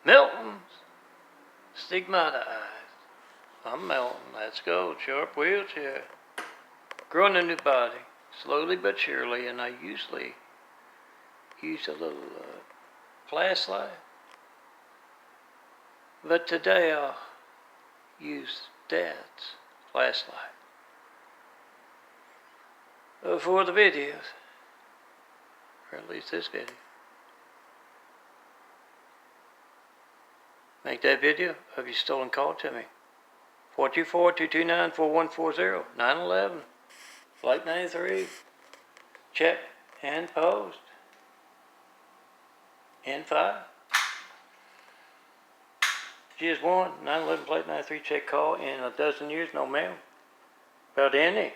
Milton's Stigmata eyes. I'm Milton. Let's go. Sharp wheelchair. Growing a new body, slowly but surely, and I usually use a little flashlight. But today I'll use Dad's flashlight for the videos, or at least this video. Make that video of your stolen call to me. 424-229-4140, 911, Flight 93. Check and post. N5. GS1, 911, Flight 93, check call in a dozen years, no mail. About any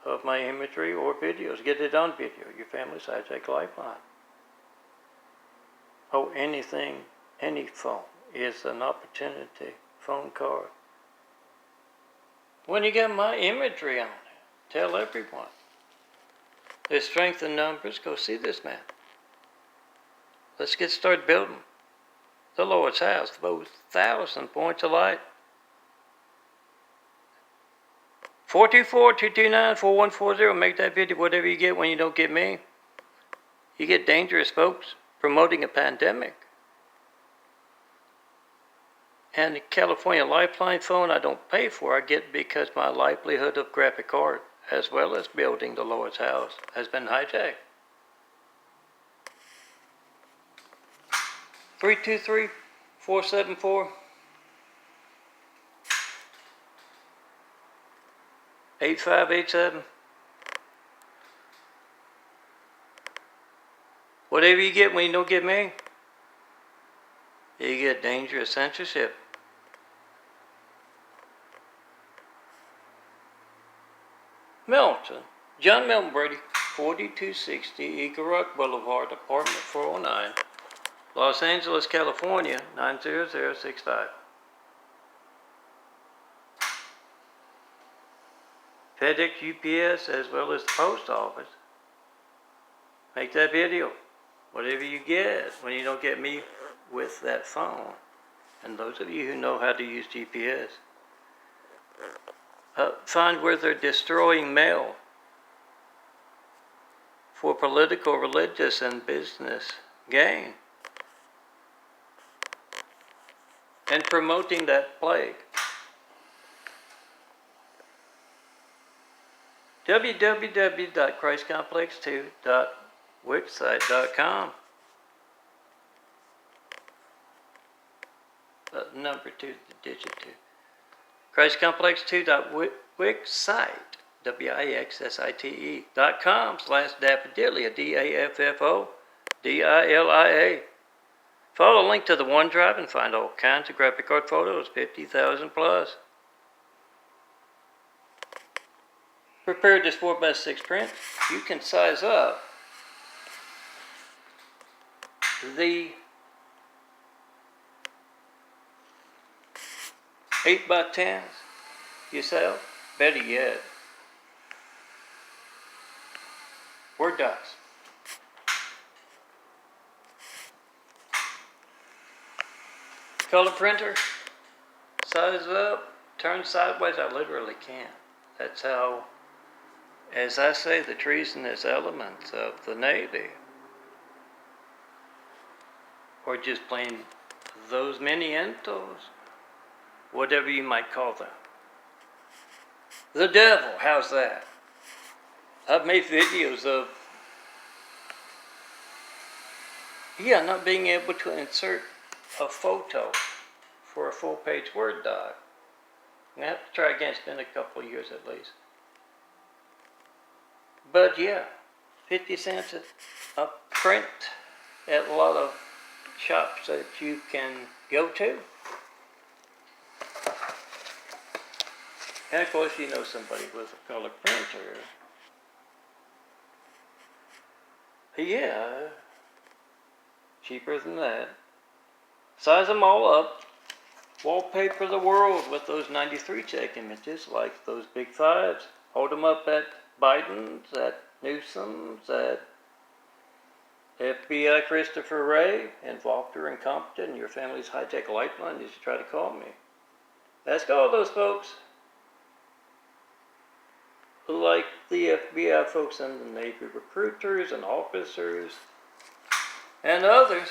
of my imagery or videos. Get it on video. Your family's hijack lifeline. Oh, anything, any phone is an opportunity phone card. When you got my imagery on it, tell everyone. There's strength in numbers. Go see this man. Let's get started building the Lord's house, those 1,000 points of light. 424-229-4140. Make that video. Whatever you get when you don't get me. You get dangerous folks promoting a pandemic. And the California Lifeline phone I don't pay for, I get because my livelihood of graphic art, as well as building the Lord's house, has been hijacked. 323-474-8587. Whatever you get when you don't get me, you get dangerous censorship. Milton, John Milton Brady, 4260 Eagle Rock Boulevard, apartment 409, Los Angeles, California, 90065. FedEx, UPS, as well as the post office. Make that video. Whatever you get when you don't get me with that phone. And those of you who know how to use GPS, find where they're destroying mail for political, religious, and business gain, and promoting that plague. www.christcomplex2.wixsite.com. Number 2, the digit 2. christcomplex2.wixsite, wixsite.com/daffodilia, DAFFODILIA. Follow a link to the OneDrive and find all kinds of graphic art photos, 50,000 plus. Prepared this 4x6 print. You can size up the 8x10s yourself. Better yet, Word docs. Color printer, size up, turn sideways. I literally can't. That's how, as I say, the treasonous elements of the Navy, or just plain those many entos, whatever you might call them. The devil, how's that? I've made videos of, not being able to insert a photo for a full-page Word doc. I'm going to have to try again. It's been a couple of years at least. But 50 cents a print at a lot of shops that you can go to. And of course, you know somebody with a color printer. Cheaper than that. Size them all up. Wallpaper the world with those 93 check images, like those big fives. Hold them up at Biden's, at Newsom's, at FBI Christopher Ray, involved or incompetent in your family's high-tech lifeline, you should try to call me. Ask all those folks, like the FBI folks and the Navy recruiters and officers and others,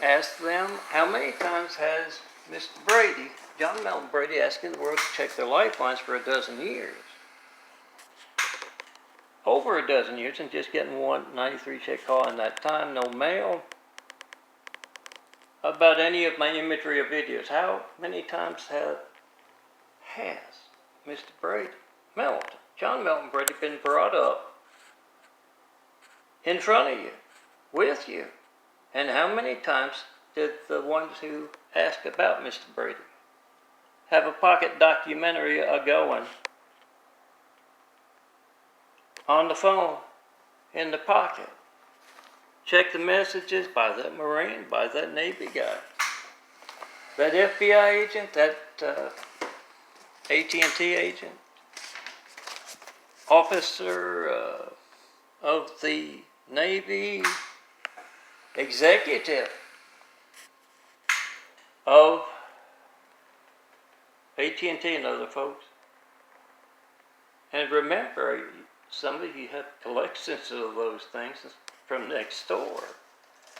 ask them how many times has Mr. Brady, John Melton Brady, asking the world to check their lifelines for 12 years. Over 12 years and just getting one 93 check call in that time, no mail. About any of my imagery or videos, how many times has Mr. Brady, Melton, John Melton Brady been brought up in front of you, with you? And how many times did the ones who ask about Mr. Brady have a pocket documentary going on the phone, in the pocket? Check the messages by that Marine, by that Navy guy, that FBI agent, that AT&T agent, officer of the Navy, executive of AT&T and other folks. And remember, some of you have collections of those things from next door.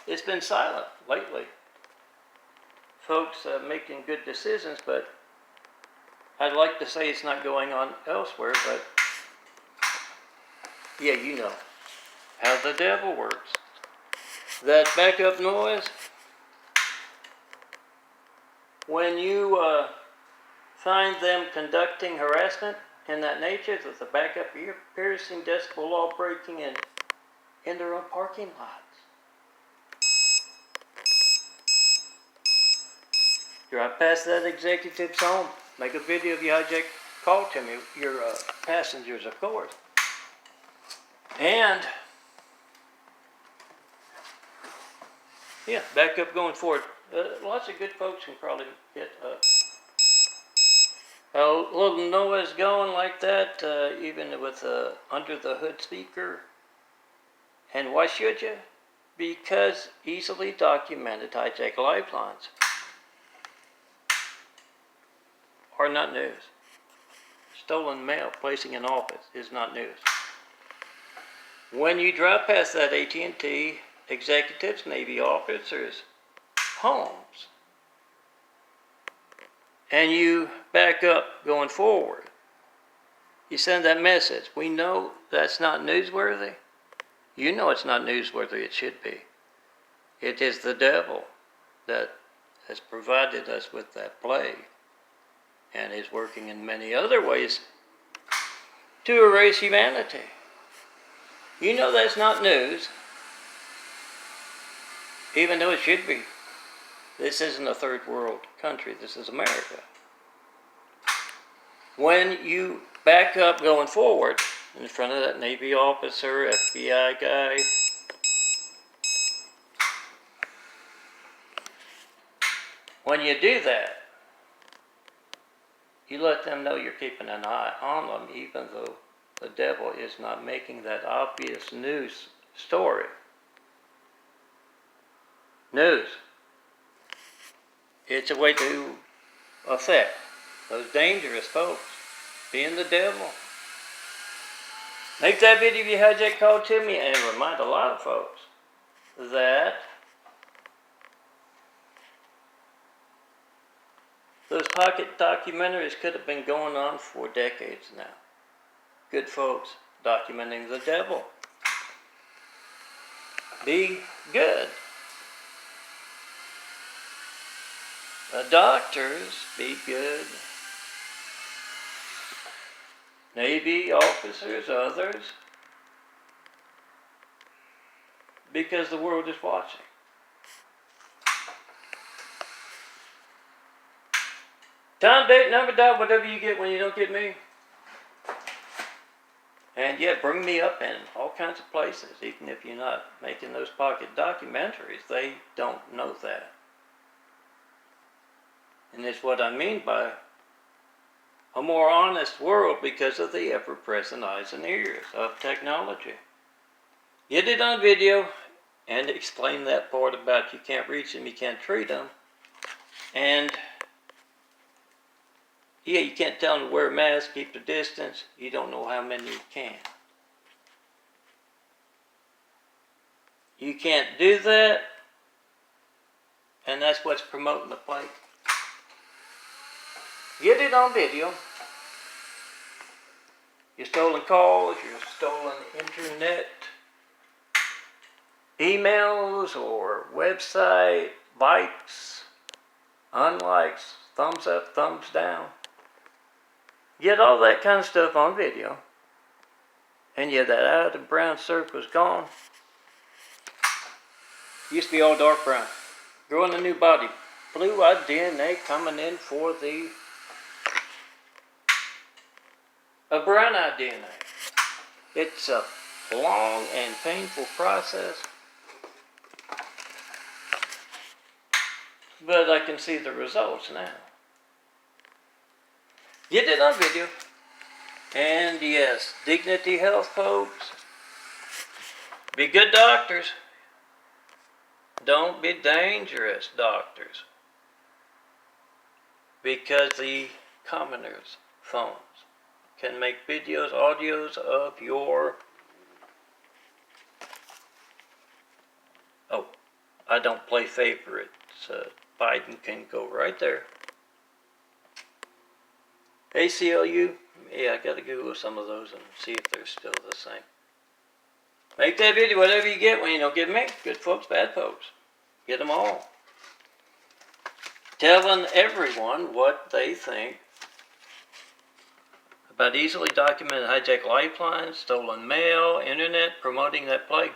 It's been silent lately. Folks making good decisions, but I'd like to say it's not going on elsewhere, but yeah, you know how the devil works. That backup noise, when you find them conducting harassment in that nature, with the backup ear piercing, decibel law breaking in their own parking lots. Drive past that executive's home, make a video of you hijack, call to me, your passengers, of course. And yeah, back up going forward. Lots of good folks can probably get a little noise going like that, even with under the hood speaker. And why should you? Because easily documented hijack lifelines are not news. Stolen mail placing in office is not news. When you drive past that AT&T executives, Navy officers' homes, and you back up going forward, you send that message. We know that's not newsworthy. You know it's not newsworthy. It should be. It is the devil that has provided us with that plague and is working in many other ways to erase humanity. You know that's not news, even though it should be. This isn't a third world country. This is America. When you back up going forward in front of that Navy officer, FBI guy, when you do that, you let them know you're keeping an eye on them, even though the devil is not making that obvious news story. News. It's a way to affect those dangerous folks, being the devil. Make that video if you hijack call to me, and remind a lot of folks that those pocket documentaries could have been going on for decades now. Good folks documenting the devil. Be good. The doctors, be good. Navy officers, others. Because the world is watching. Time, date, number, dot, whatever you get when you don't get me. And yeah, bring me up in all kinds of places, even if you're not making those pocket documentaries. They don't know that. And it's what I mean by a more honest world because of the ever-present eyes and ears of technology. Get it on video. and explain that part about you can't reach them, you can't treat them, and yeah, you can't tell them to wear a mask, keep the distance. You don't know how many you can. You can't do that, and that's what's promoting the plague. Get it on video. Your stolen calls, your stolen internet, emails or website, likes, unlikes, thumbs up, thumbs down. Get all that kind of stuff on video. And yeah, that out of brown circle is gone. Used to be all dark brown. Growing a new body. Blue-eyed DNA coming in for a brown-eyed DNA. It's a long and painful process. But I can see the results now. Get it on video. And yes, Dignity Health folks, be good doctors. Don't be dangerous doctors. Because the commoners' phones can make videos, audios of your... Oh, I don't play favorites. Biden can go right there. ACLU, yeah, I gotta Google some of those and see if they're still the same. Make that video, whatever you get when you don't get me. Good folks, bad folks. Get them all. Telling everyone what they think about easily documented hijacked lifelines, stolen mail, internet, promoting that plague.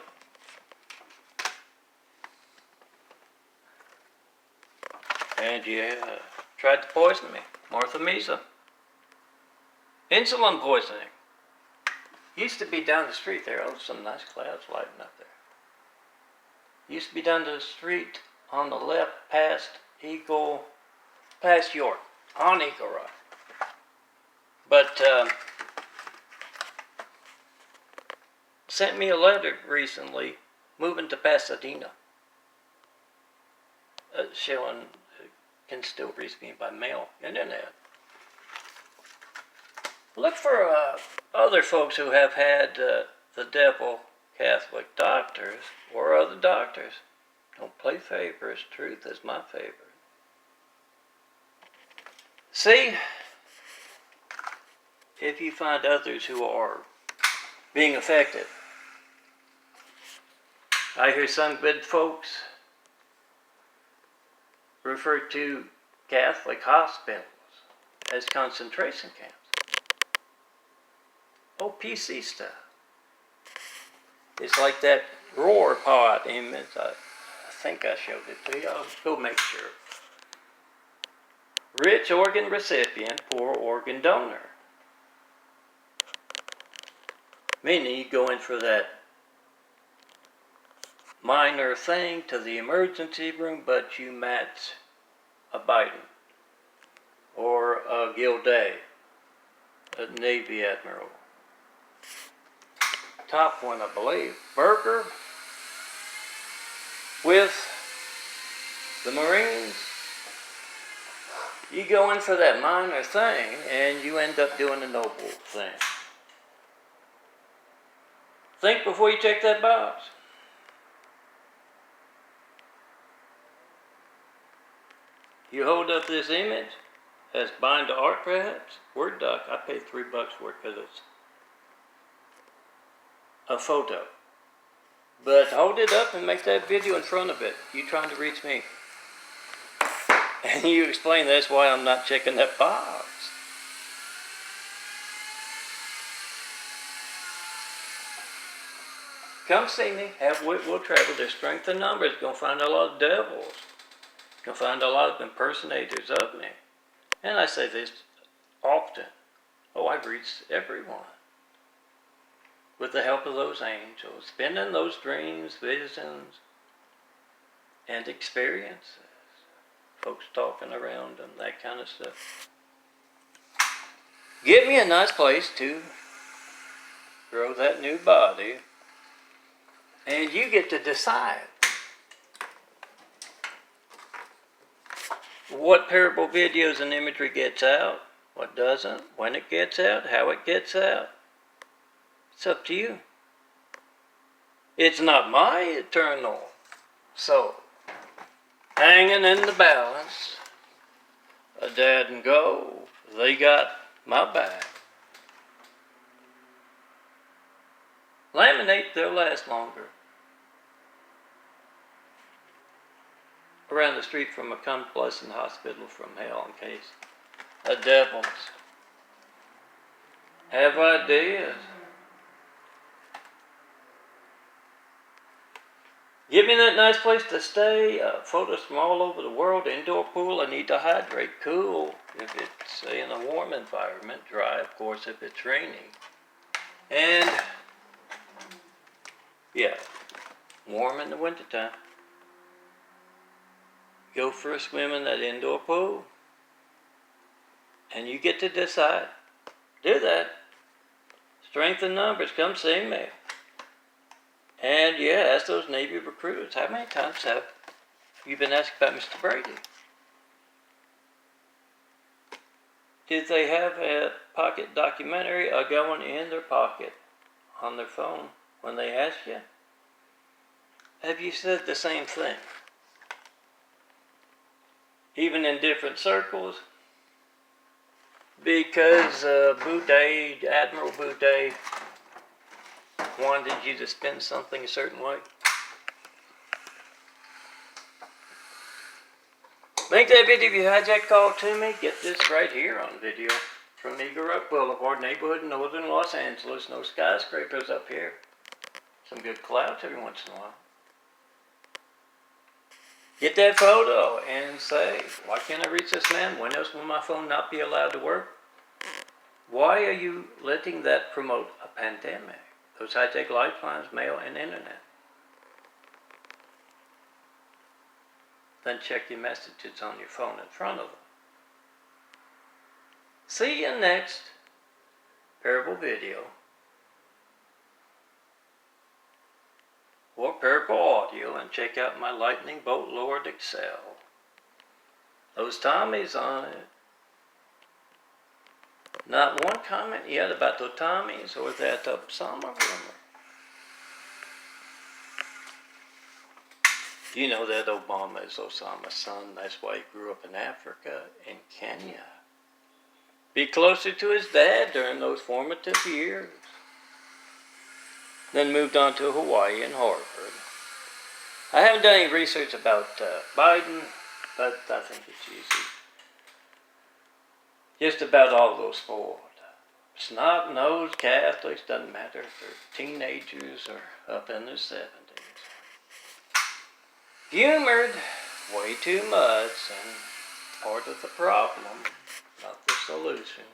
And yeah, tried to poison me. Martha Mesa. Insulin poisoning. Used to be down the street there. Oh, some nice clouds lighting up there. Used to be down the street on the left past York, on Eagle Rock. But sent me a letter recently, moving to Pasadena, showing can still reach me by mail, internet. Look for other folks who have had the devil Catholic doctors or other doctors. Don't play favorites. Truth is my favorite. See, if you find others who are being affected. I hear some good folks refer to Catholic hospitals as concentration camps. Oh, PC stuff. It's like that roar pod image. I think I showed it to you. I'll go make sure. Rich organ recipient, poor organ donor. Meaning you go in for that minor thing to the emergency room, but you match a Biden or a Gilday, a Navy admiral. Top one, I believe, Burger with the Marines. You go in for that minor thing and you end up doing a noble thing. Think before you check that box. You hold up this image as bind to art perhaps, Word doc. I paid $3 for it because it's a photo. But hold it up and make that video in front of it. You trying to reach me. And you explain that's why I'm not checking that box. Come see me. Have wit, we'll travel. There's strength in numbers. You're going to find a lot of devils. You're going to find a lot of impersonators of me. And I say this often. Oh, I've reached everyone. With the help of those angels. Spending those dreams, visions, and experiences. Folks talking around them, that kind of stuff. Get me a nice place to grow that new body And you get to decide what parable videos and imagery gets out, what doesn't, when it gets out, how it gets out. It's up to you. It's not my eternal soul hanging in the balance. A dad and go, they got my back. Laminate, they'll last longer. Around the street from a convalescent hospital from hell in case the devils have ideas. Give me that nice place to stay. Photos from all over the world. Indoor pool. I need to hydrate. Cool. If it's in a warm environment. Dry, of course, if it's raining. And, yeah, warm in the wintertime. Go for a swim in that indoor pool. And you get to decide. Do that. Strength in numbers. Come see me. And yeah, ask those Navy recruiters, how many times have you been asked about Mr. Brady? Did they have a pocket documentary going in their pocket on their phone when they asked you? Have you said the same thing? Even in different circles? Because Admiral Boudet wanted you to spend something a certain way. Make that video if you hijack call to me. Get this right here on video from Eagle Rock Boulevard, neighborhood in northern Los Angeles. No skyscrapers up here. Some good clouds every once in a while. Get that photo and say, why can't I reach this man? When else will my phone not be allowed to work? Why are you letting that promote a pandemic? Those high-tech lifelines, mail, and internet. Then check your messages on your phone in front of them. See you next parable video or parable audio, and check out my Lightning Bolt Lord Excel. Those Tommies on it. Not one comment yet about the Tommies or that Osama rumor. You know that Obama is Osama's son. That's why he grew up in Africa, in Kenya. Be closer to his dad during those formative years. Then moved on to Hawaii and Harvard. I haven't done any research about Biden, but I think it's easy. Just about all those four. Snot-nosed Catholics, doesn't matter if they're teenagers or up in their 70s. Humored way too much and part of the problem, not the solution.